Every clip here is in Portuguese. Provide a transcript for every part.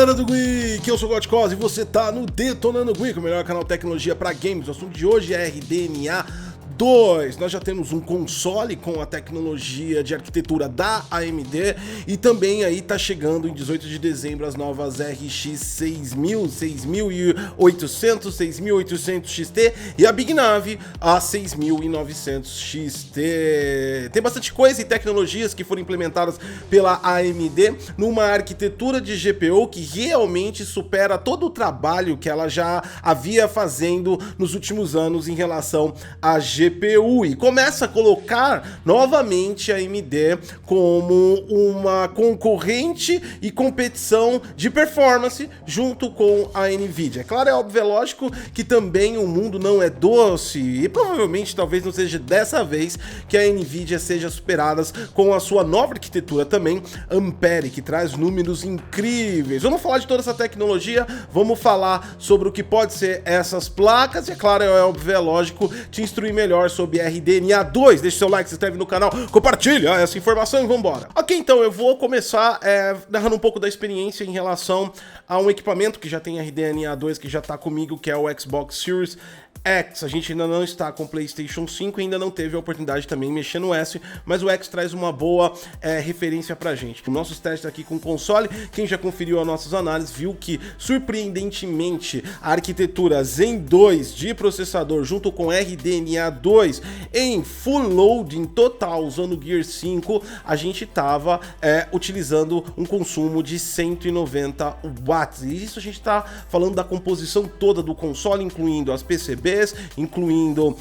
galera do Geek, eu sou o Godcos e você tá no Detonando Geek, o melhor canal de tecnologia para games. O assunto de hoje é RDNA 2. Nós já temos um console com a tecnologia de arquitetura da AMD e também aí tá chegando em 18 de dezembro as novas RX 6000, 6800, 6800 XT e a Big Nave a 6900 XT. Tem bastante coisa e tecnologias que foram implementadas pela AMD numa arquitetura de GPU que realmente supera todo o trabalho que ela já havia fazendo nos últimos anos em relação a GPU e começa a colocar novamente a AMD como uma concorrente e competição de performance junto com a Nvidia. É claro, é óbvio, é lógico que também o mundo não é doce e provavelmente talvez não seja dessa vez que a Nvidia seja superada com a sua nova arquitetura também, Ampere, que traz números incríveis. Vamos falar de toda essa tecnologia, vamos falar sobre o que pode ser essas placas e é claro, é óbvio, é lógico, te instruir melhor sobre RDNA 2, deixa seu like, se inscreve no canal, compartilha essa informação e vambora. Ok, então eu vou começar narrando um pouco da experiência em relação a um equipamento que já tem RDNA 2, que já está comigo, que é o Xbox Series X. A gente ainda não está com o PlayStation 5 e ainda não teve a oportunidade de também mexer no S, mas o X traz uma boa referência pra gente. Nossos testes aqui com o console, quem já conferiu as nossas análises, viu que, surpreendentemente, a arquitetura Zen 2 de processador junto com RDNA 2 em full loading total, usando o Gear 5, a gente estava utilizando um consumo de 190 watts. E isso a gente está falando da composição toda do console, incluindo as PCBs, incluindo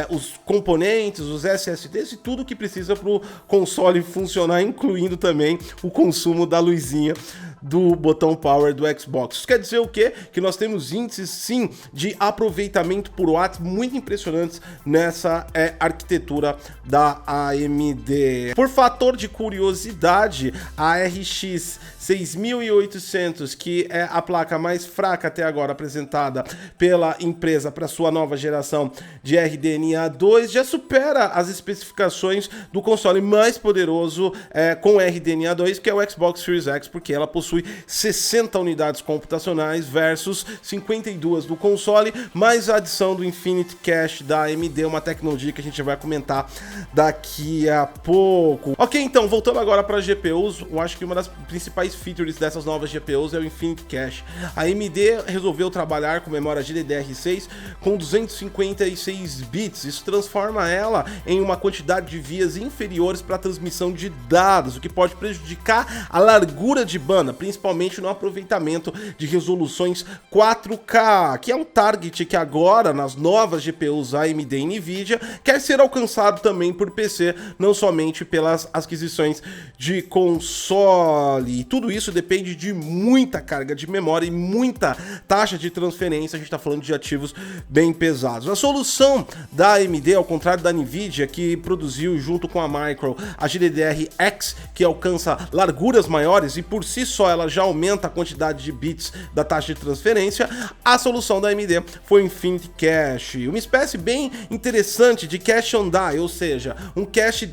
os componentes, os SSDs e tudo que precisa para o console funcionar, incluindo também o consumo da luzinha do botão Power do Xbox. Isso quer dizer o quê? Que nós temos índices, sim, de aproveitamento por watts muito impressionantes nessa arquitetura da AMD. Por fator de curiosidade, a RX 6800, que é a placa mais fraca até agora apresentada pela empresa para sua nova geração de RDNA 2, já supera as especificações do console mais poderoso com RDNA 2, que é o Xbox Series X, porque ela possui 60 unidades computacionais versus 52 do console, mais a adição do Infinity Cache da AMD, uma tecnologia que a gente vai comentar daqui a pouco. Ok, então, voltando agora para GPUs, eu acho que uma das principais features dessas novas GPUs é o Infinity Cache. A AMD resolveu trabalhar com memória GDDR6 com 256 bits, isso transforma ela em uma quantidade de vias inferiores para transmissão de dados, o que pode prejudicar a largura de banda, principalmente no aproveitamento de resoluções 4K, que é um target que agora, nas novas GPUs AMD e Nvidia, quer ser alcançado também por PC, não somente pelas aquisições de console. E tudo isso depende de muita carga de memória e muita taxa de transferência, a gente está falando de ativos bem pesados. A solução da AMD, ao contrário da Nvidia, que produziu junto com a Micro a GDDR-X, que alcança larguras maiores e por si só ela já aumenta a quantidade de bits da taxa de transferência, a solução da AMD foi o Infinity Cache, uma espécie bem interessante de cache on die, ou seja, um cache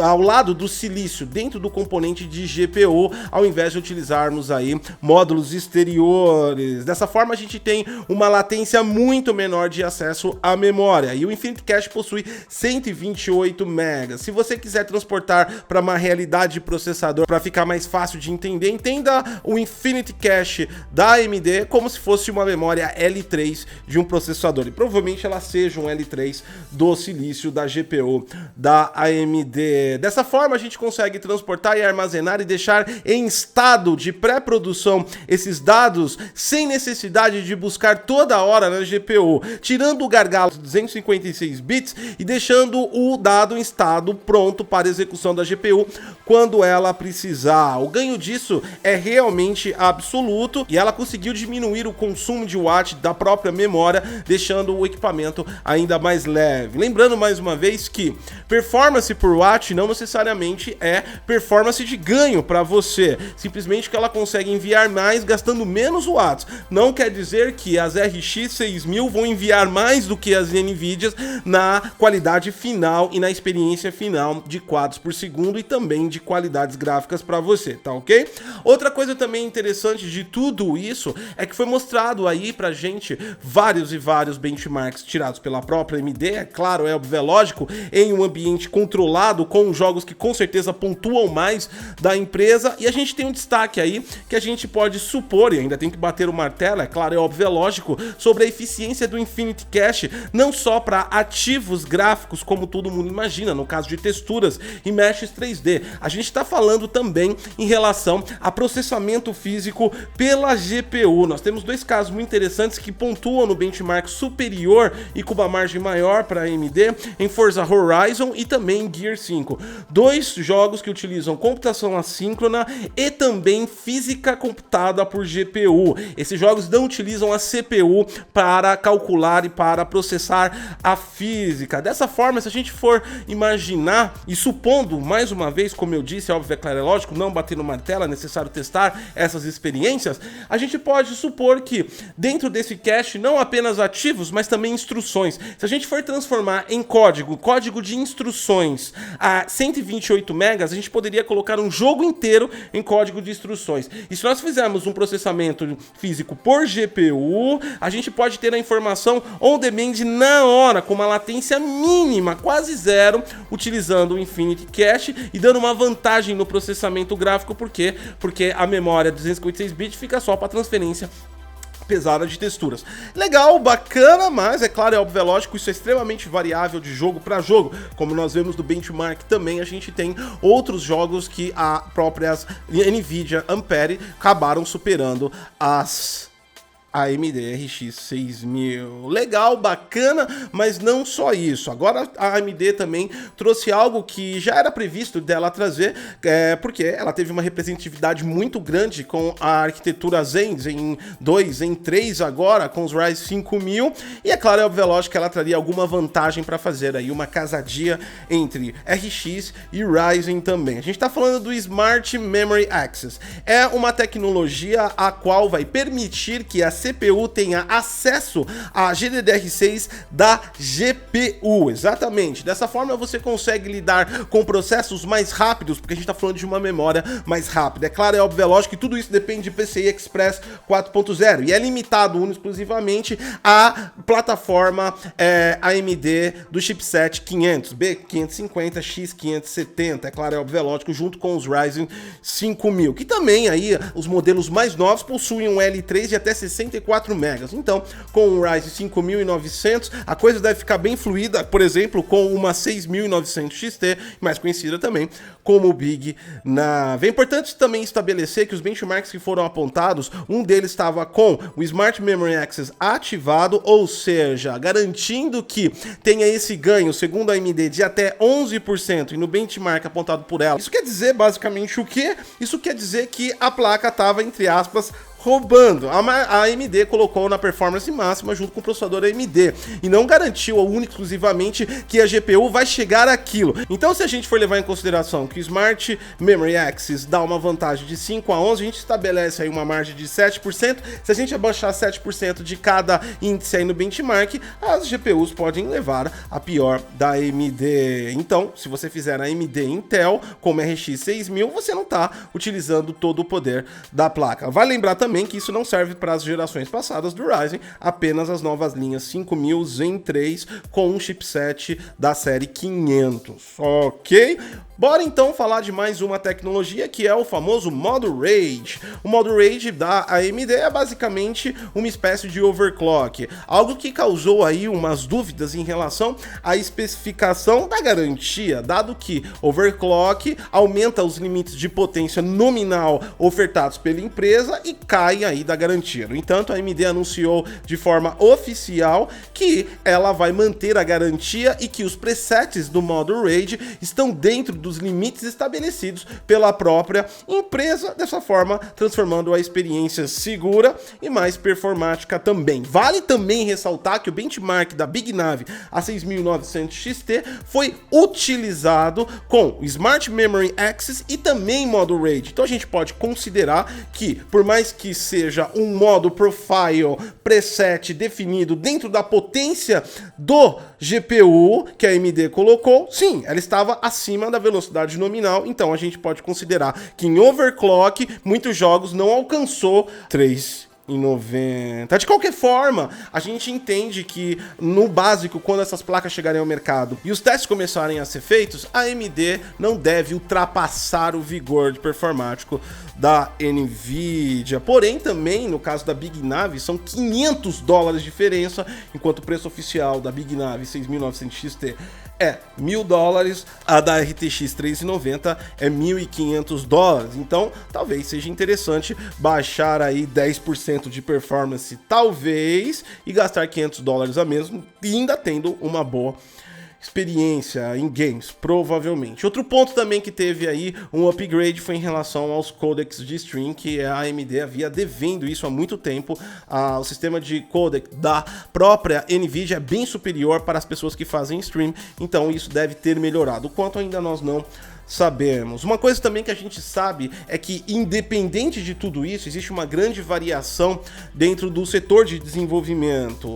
ao lado do silício, dentro do componente de GPU, ao invés de utilizarmos aí módulos exteriores. Dessa forma a gente tem uma latência muito menor de acesso à memória e o Infinity Cache possui 128 MB. Se você quiser transportar para uma realidade de processador para ficar mais fácil de entender, entenda o Infinity Cache da AMD como se fosse uma memória L3 de um processador e provavelmente ela seja um L3 do silício da GPU da AMD. Dessa forma a gente consegue transportar e armazenar e deixar em estado de pré-produção esses dados sem necessidade de buscar toda hora na GPU, tirando o gargalo de 256 bits e deixando o dado em estado pronto para execução da GPU quando ela precisar. O ganho disso é realmente absoluto e ela conseguiu diminuir o consumo de watt da própria memória, deixando o equipamento ainda mais leve. Lembrando mais uma vez que performance por watt não necessariamente é performance de ganho para você, simplesmente que ela consegue enviar mais gastando menos watts. Não quer dizer que as RX 6000 vão enviar mais do que as Nvidias na qualidade final e na experiência final de quadros por segundo e também de qualidades gráficas para você, tá ok? Outra coisa também interessante de tudo isso é que foi mostrado aí pra gente vários e vários benchmarks tirados pela própria AMD, é claro, é óbvio, é lógico, em um ambiente controlado, com jogos que com certeza pontuam mais da empresa, e a gente tem um destaque aí que a gente pode supor, e ainda tem que bater o martelo, é claro, é óbvio, é lógico, sobre a eficiência do Infinity Cache, não só para ativos gráficos, como todo mundo imagina, no caso de texturas e meshes 3D, a gente está falando também em relação a processamento físico pela GPU. Nós temos dois casos muito interessantes que pontuam no benchmark superior e com uma margem maior para a AMD em Forza Horizon e também em Gear 5. Dois jogos que utilizam computação assíncrona e também física computada por GPU. Esses jogos não utilizam a CPU para calcular e para processar a física. Dessa forma, se a gente for imaginar e supondo, mais uma vez, como eu disse, é óbvio, é claro, é lógico, não bater no martelo, é necessário testar essas experiências, a gente pode supor que dentro desse cache, não apenas ativos, mas também instruções. Se a gente for transformar em código de instruções a 128 megas, a gente poderia colocar um jogo inteiro em código de instruções. E se nós fizermos um processamento físico por GPU, a gente pode ter a informação on demand na hora, com uma latência mínima, quase zero, utilizando o Infinity Cache e dando uma vantagem no processamento gráfico. Por quê? Porque a memória 256 bits fica só para transferência pesada de texturas. Legal, bacana, mas é claro, é óbvio, é lógico, isso é extremamente variável de jogo para jogo. Como nós vemos no benchmark também, a gente tem outros jogos que a própria NVIDIA Ampere acabaram superando a AMD RX 6000. Legal, bacana, mas não só isso. Agora a AMD também trouxe algo que já era previsto dela trazer, porque ela teve uma representatividade muito grande com a arquitetura Zen, Zen 2, Zen 3 agora, com os Ryzen 5000, e é claro, é óbvio, lógico que ela traria alguma vantagem para fazer aí uma casadia entre RX e Ryzen também. A gente está falando do Smart Memory Access. É uma tecnologia a qual vai permitir que a CPU tenha acesso à GDDR6 da GPU, exatamente. Dessa forma você consegue lidar com processos mais rápidos, porque a gente está falando de uma memória mais rápida. É claro, é óbvio, é lógico que tudo isso depende de PCI Express 4.0 e é limitado exclusivamente à plataforma AMD do chipset 500, B550, X570, é claro, é óbvio, é lógico, junto com os Ryzen 5000, que também aí os modelos mais novos possuem um L3 de até 64 megas. Então, com o Ryzen 5900, a coisa deve ficar bem fluida, por exemplo, com uma 6900 XT, mais conhecida também como o Big Nav. É importante também estabelecer que os benchmarks que foram apontados, um deles estava com o Smart Memory Access ativado, ou seja, garantindo que tenha esse ganho, segundo a AMD, de até 11%, e no benchmark apontado por ela. Isso quer dizer basicamente o quê? Isso quer dizer que a placa estava, entre aspas, roubando. A AMD colocou na performance máxima junto com o processador AMD e não garantiu exclusivamente que a GPU vai chegar àquilo. Então, se a gente for levar em consideração que o Smart Memory Access dá uma vantagem de 5 a 11, a gente estabelece aí uma margem de 7%. Se a gente abaixar 7% de cada índice aí no benchmark, as GPUs podem levar a pior da AMD. Então, se você fizer a AMD Intel como RX 6000, você não está utilizando todo o poder da placa. Vai lembrar também que isso não serve para as gerações passadas do Ryzen, apenas as novas linhas 5000 Zen 3 com um chipset da série 500, ok? Bora então falar de mais uma tecnologia que é o famoso modo RAID. O modo RAID da AMD é basicamente uma espécie de overclock, algo que causou aí umas dúvidas em relação à especificação da garantia, dado que overclock aumenta os limites de potência nominal ofertados pela empresa e cai aí da garantia. No entanto, a AMD anunciou de forma oficial que ela vai manter a garantia e que os presets do modo RAID estão dentro dos limites estabelecidos pela própria empresa, dessa forma transformando a experiência segura e mais performática também. Vale também ressaltar que o benchmark da Big Nav A6900 XT foi utilizado com Smart Memory Access e também modo RAID. Então a gente pode considerar que, por mais que seja um modo profile preset definido dentro da potência do GPU que a AMD colocou, sim, ela estava acima da velocidade nominal, então a gente pode considerar que em overclock muitos jogos não alcançou 3,90. De qualquer forma, a gente entende que no básico, quando essas placas chegarem ao mercado e os testes começarem a ser feitos, a AMD não deve ultrapassar o vigor de performático da Nvidia. Porém, também no caso da Big Navi, são $500 de diferença, enquanto o preço oficial da Big Navi 6900 XT é $1.000, a da RTX 390 é $1.500. Então, talvez seja interessante baixar aí 10% de performance, talvez, e gastar $500 a mesmo, e ainda tendo uma boa experiência em games, provavelmente. Outro ponto também que teve aí um upgrade foi em relação aos codecs de stream, que a AMD havia devendo isso há muito tempo. O sistema de codec da própria Nvidia é bem superior para as pessoas que fazem stream, então isso deve ter melhorado. O quanto ainda nós não sabemos. Uma coisa também que a gente sabe é que, independente de tudo isso, existe uma grande variação dentro do setor de desenvolvimento.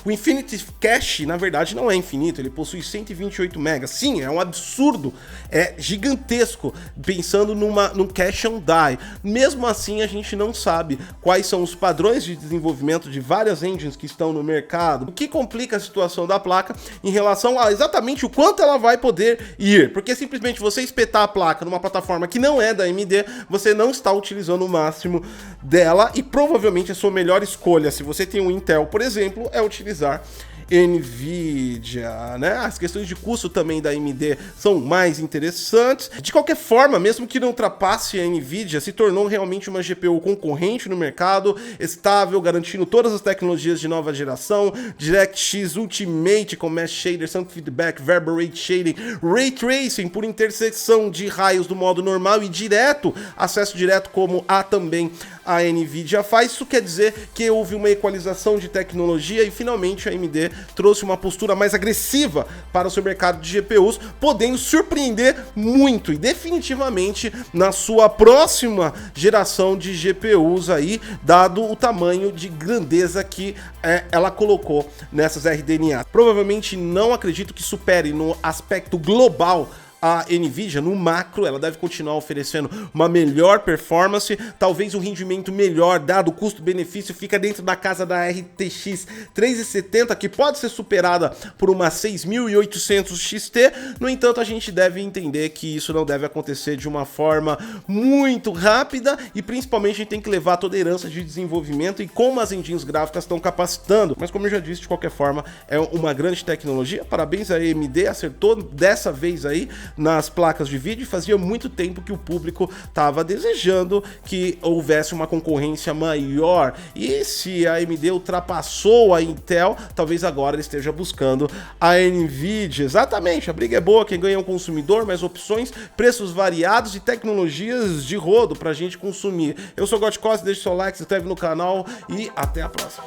O Infinity Cache, na verdade, não é infinito, ele possui 128 MB. Sim, é um absurdo, é gigantesco, pensando num cache on die. Mesmo assim, a gente não sabe quais são os padrões de desenvolvimento de várias engines que estão no mercado, o que complica a situação da placa em relação a exatamente o quanto ela vai poder ir, porque simplesmente você espetar a placa numa plataforma que não é da AMD, você não está utilizando o máximo dela, e provavelmente a sua melhor escolha, se você tem um Intel, por exemplo, é utilizar Nvidia, né? As questões de custo também da AMD são mais interessantes. De qualquer forma, mesmo que não ultrapasse a Nvidia, se tornou realmente uma GPU concorrente no mercado, estável, garantindo todas as tecnologias de nova geração, DirectX Ultimate com Mesh Shader, Sound Feedback, Variable Rate Shading, Ray Tracing por intersecção de raios do modo normal e direto, acesso direto como há também a Nvidia faz. Isso quer dizer que houve uma equalização de tecnologia e finalmente a AMD trouxe uma postura mais agressiva para o seu mercado de GPUs, podendo surpreender muito e definitivamente na sua próxima geração de GPUs aí, dado o tamanho de grandeza que ela colocou nessas RDNA. Provavelmente não acredito que supere no aspecto global a Nvidia. No macro, ela deve continuar oferecendo uma melhor performance, talvez um rendimento melhor, dado o custo-benefício, fica dentro da casa da RTX 370, que pode ser superada por uma 6800 XT. No entanto, a gente deve entender que isso não deve acontecer de uma forma muito rápida, e principalmente a gente tem que levar toda a herança de desenvolvimento e como as engines gráficas estão capacitando. Mas como eu já disse, de qualquer forma, é uma grande tecnologia. Parabéns à AMD, acertou dessa vez aí nas placas de vídeo. Fazia muito tempo que o público estava desejando que houvesse uma concorrência maior, e se a AMD ultrapassou a Intel, talvez agora ele esteja buscando a Nvidia. Exatamente, a briga é boa, quem ganha é o consumidor, mais opções, preços variados e tecnologias de rodo pra gente consumir. Eu sou o Gotcos, deixe seu like, se inscreve no canal e até a próxima.